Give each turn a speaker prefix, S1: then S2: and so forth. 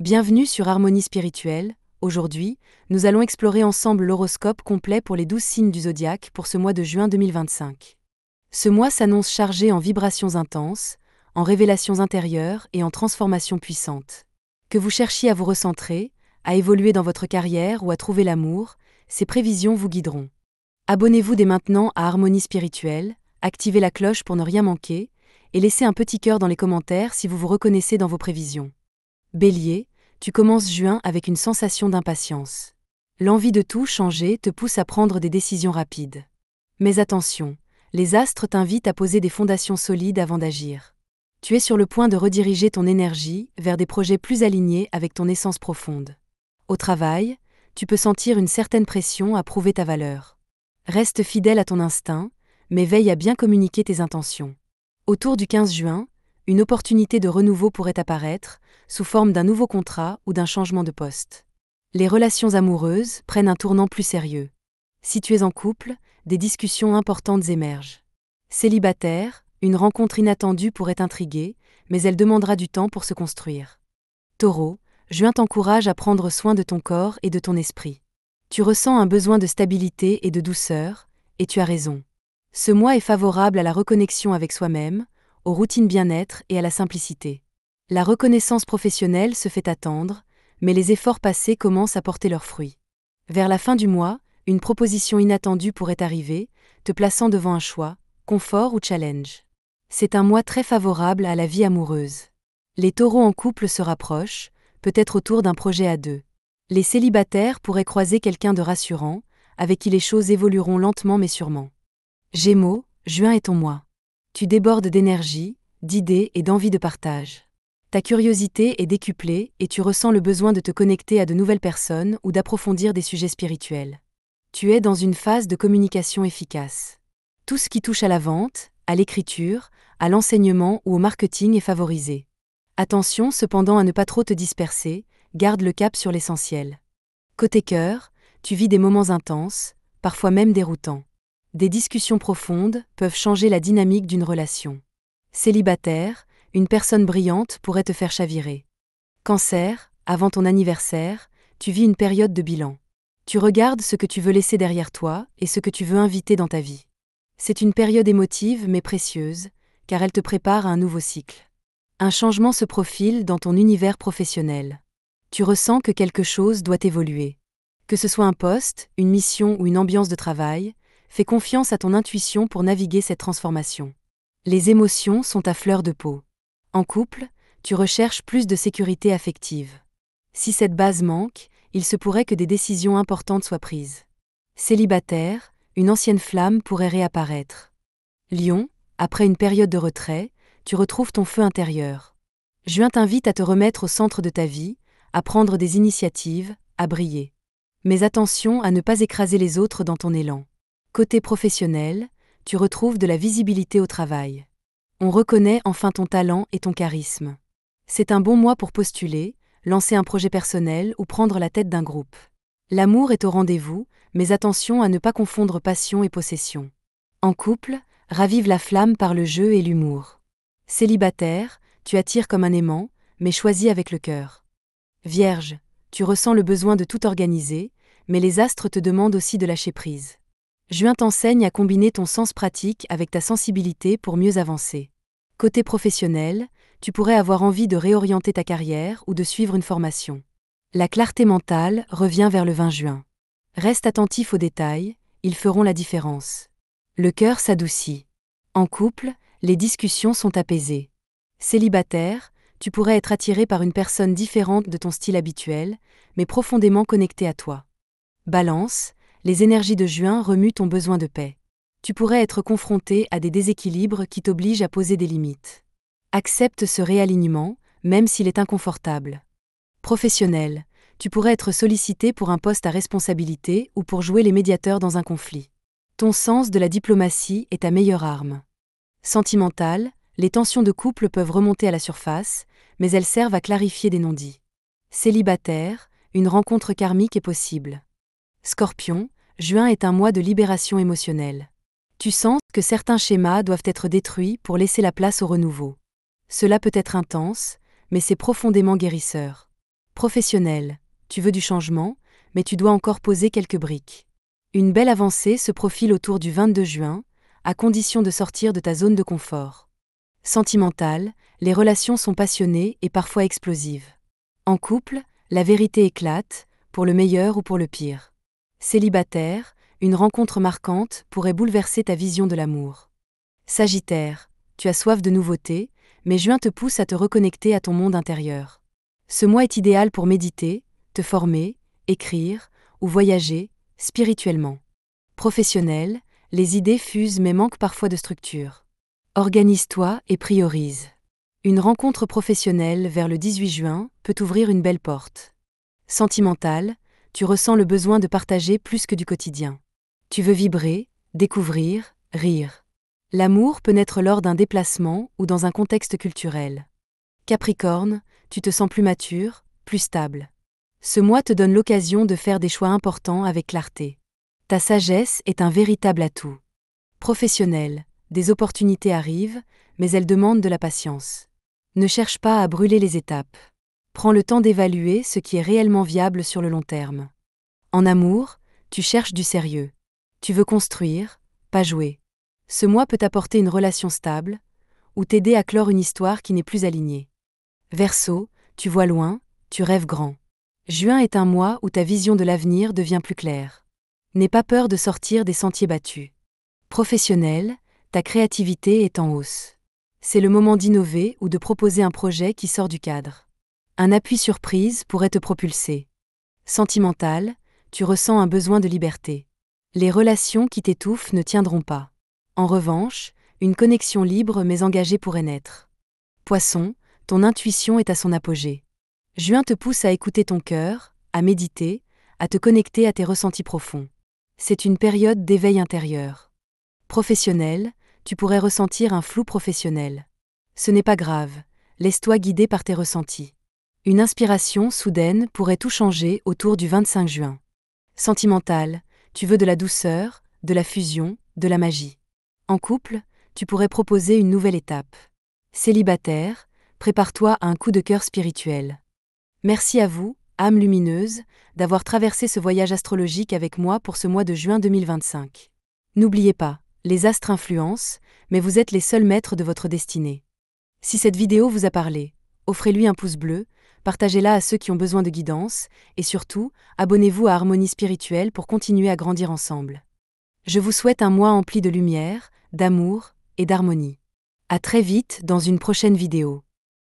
S1: Bienvenue sur Harmonie Spirituelle. Aujourd'hui, nous allons explorer ensemble l'horoscope complet pour les 12 signes du zodiaque pour ce mois de juin 2025. Ce mois s'annonce chargé en vibrations intenses, en révélations intérieures et en transformations puissantes. Que vous cherchiez à vous recentrer, à évoluer dans votre carrière ou à trouver l'amour, ces prévisions vous guideront. Abonnez-vous dès maintenant à Harmonie Spirituelle, activez la cloche pour ne rien manquer, et laissez un petit cœur dans les commentaires si vous vous reconnaissez dans vos prévisions. Bélier, tu commences juin avec une sensation d'impatience. L'envie de tout changer te pousse à prendre des décisions rapides. Mais attention, les astres t'invitent à poser des fondations solides avant d'agir. Tu es sur le point de rediriger ton énergie vers des projets plus alignés avec ton essence profonde. Au travail, tu peux sentir une certaine pression à prouver ta valeur. Reste fidèle à ton instinct, mais veille à bien communiquer tes intentions. Autour du 15 juin, une opportunité de renouveau pourrait apparaître, sous forme d'un nouveau contrat ou d'un changement de poste. Les relations amoureuses prennent un tournant plus sérieux. Si tu es en couple, des discussions importantes émergent. Célibataire, une rencontre inattendue pourrait intriguer, mais elle demandera du temps pour se construire. Taureau, juin t'encourage à prendre soin de ton corps et de ton esprit. Tu ressens un besoin de stabilité et de douceur, et tu as raison. Ce mois est favorable à la reconnexion avec soi-même, aux routines bien-être et à la simplicité. La reconnaissance professionnelle se fait attendre, mais les efforts passés commencent à porter leurs fruits. Vers la fin du mois, une proposition inattendue pourrait arriver, te plaçant devant un choix, confort ou challenge. C'est un mois très favorable à la vie amoureuse. Les taureaux en couple se rapprochent, peut-être autour d'un projet à deux. Les célibataires pourraient croiser quelqu'un de rassurant, avec qui les choses évolueront lentement mais sûrement. Gémeaux, juin est ton mois. Tu débordes d'énergie, d'idées et d'envie de partage. Ta curiosité est décuplée et tu ressens le besoin de te connecter à de nouvelles personnes ou d'approfondir des sujets spirituels. Tu es dans une phase de communication efficace. Tout ce qui touche à la vente, à l'écriture, à l'enseignement ou au marketing est favorisé. Attention cependant à ne pas trop te disperser, garde le cap sur l'essentiel. Côté cœur, tu vis des moments intenses, parfois même déroutants. Des discussions profondes peuvent changer la dynamique d'une relation. Célibataire, une personne brillante pourrait te faire chavirer. Cancer, avant ton anniversaire, tu vis une période de bilan. Tu regardes ce que tu veux laisser derrière toi et ce que tu veux inviter dans ta vie. C'est une période émotive mais précieuse, car elle te prépare à un nouveau cycle. Un changement se profile dans ton univers professionnel. Tu ressens que quelque chose doit évoluer. Que ce soit un poste, une mission ou une ambiance de travail, fais confiance à ton intuition pour naviguer cette transformation. Les émotions sont à fleur de peau. En couple, tu recherches plus de sécurité affective. Si cette base manque, il se pourrait que des décisions importantes soient prises. Célibataire, une ancienne flamme pourrait réapparaître. Lion, après une période de retrait, tu retrouves ton feu intérieur. Juin t'invite à te remettre au centre de ta vie, à prendre des initiatives, à briller. Mais attention à ne pas écraser les autres dans ton élan. Côté professionnel, tu retrouves de la visibilité au travail. On reconnaît enfin ton talent et ton charisme. C'est un bon mois pour postuler, lancer un projet personnel ou prendre la tête d'un groupe. L'amour est au rendez-vous, mais attention à ne pas confondre passion et possession. En couple, ravive la flamme par le jeu et l'humour. Célibataire, tu attires comme un aimant, mais choisis avec le cœur. Vierge, tu ressens le besoin de tout organiser, mais les astres te demandent aussi de lâcher prise. Juin t'enseigne à combiner ton sens pratique avec ta sensibilité pour mieux avancer. Côté professionnel, tu pourrais avoir envie de réorienter ta carrière ou de suivre une formation. La clarté mentale revient vers le 20 juin. Reste attentif aux détails, ils feront la différence. Le cœur s'adoucit. En couple, les discussions sont apaisées. Célibataire, tu pourrais être attiré par une personne différente de ton style habituel, mais profondément connectée à toi. Balance, les énergies de juin remuent ton besoin de paix. Tu pourrais être confronté à des déséquilibres qui t'obligent à poser des limites. Accepte ce réalignement, même s'il est inconfortable. Professionnel, tu pourrais être sollicité pour un poste à responsabilité ou pour jouer les médiateurs dans un conflit. Ton sens de la diplomatie est ta meilleure arme. Sentimental, les tensions de couple peuvent remonter à la surface, mais elles servent à clarifier des non-dits. Célibataire, une rencontre karmique est possible. Scorpion, juin est un mois de libération émotionnelle. Tu sens que certains schémas doivent être détruits pour laisser la place au renouveau. Cela peut être intense, mais c'est profondément guérisseur. Professionnel, tu veux du changement, mais tu dois encore poser quelques briques. Une belle avancée se profile autour du 22 juin, à condition de sortir de ta zone de confort. Sentimental, les relations sont passionnées et parfois explosives. En couple, la vérité éclate, pour le meilleur ou pour le pire. Célibataire, une rencontre marquante pourrait bouleverser ta vision de l'amour. Sagittaire, tu as soif de nouveautés, mais juin te pousse à te reconnecter à ton monde intérieur. Ce mois est idéal pour méditer, te former, écrire ou voyager, spirituellement. Professionnel, les idées fusent mais manquent parfois de structure. Organise-toi et priorise. Une rencontre professionnelle vers le 18 juin peut ouvrir une belle porte. Sentimental, tu ressens le besoin de partager plus que du quotidien. Tu veux vibrer, découvrir, rire. L'amour peut naître lors d'un déplacement ou dans un contexte culturel. Capricorne, tu te sens plus mature, plus stable. Ce mois te donne l'occasion de faire des choix importants avec clarté. Ta sagesse est un véritable atout. Professionnel, des opportunités arrivent, mais elles demandent de la patience. Ne cherche pas à brûler les étapes. Prends le temps d'évaluer ce qui est réellement viable sur le long terme. En amour, tu cherches du sérieux. Tu veux construire, pas jouer. Ce mois peut apporter une relation stable, ou t'aider à clore une histoire qui n'est plus alignée. Verseau, tu vois loin, tu rêves grand. Juin est un mois où ta vision de l'avenir devient plus claire. N'aie pas peur de sortir des sentiers battus. Professionnel, ta créativité est en hausse. C'est le moment d'innover ou de proposer un projet qui sort du cadre. Un appui surprise pourrait te propulser. Sentimental, tu ressens un besoin de liberté. Les relations qui t'étouffent ne tiendront pas. En revanche, une connexion libre mais engagée pourrait naître. Poisson, ton intuition est à son apogée. Juin te pousse à écouter ton cœur, à méditer, à te connecter à tes ressentis profonds. C'est une période d'éveil intérieur. Professionnel, tu pourrais ressentir un flou professionnel. Ce n'est pas grave, laisse-toi guider par tes ressentis. Une inspiration soudaine pourrait tout changer autour du 25 juin. Sentimental, tu veux de la douceur, de la fusion, de la magie. En couple, tu pourrais proposer une nouvelle étape. Célibataire, prépare-toi à un coup de cœur spirituel. Merci à vous, âme lumineuse, d'avoir traversé ce voyage astrologique avec moi pour ce mois de juin 2025. N'oubliez pas, les astres influencent, mais vous êtes les seuls maîtres de votre destinée. Si cette vidéo vous a parlé, offrez-lui un pouce bleu, partagez-la à ceux qui ont besoin de guidance, et surtout, abonnez-vous à Harmonie Spirituelle pour continuer à grandir ensemble. Je vous souhaite un mois empli de lumière, d'amour et d'harmonie. À très vite dans une prochaine vidéo.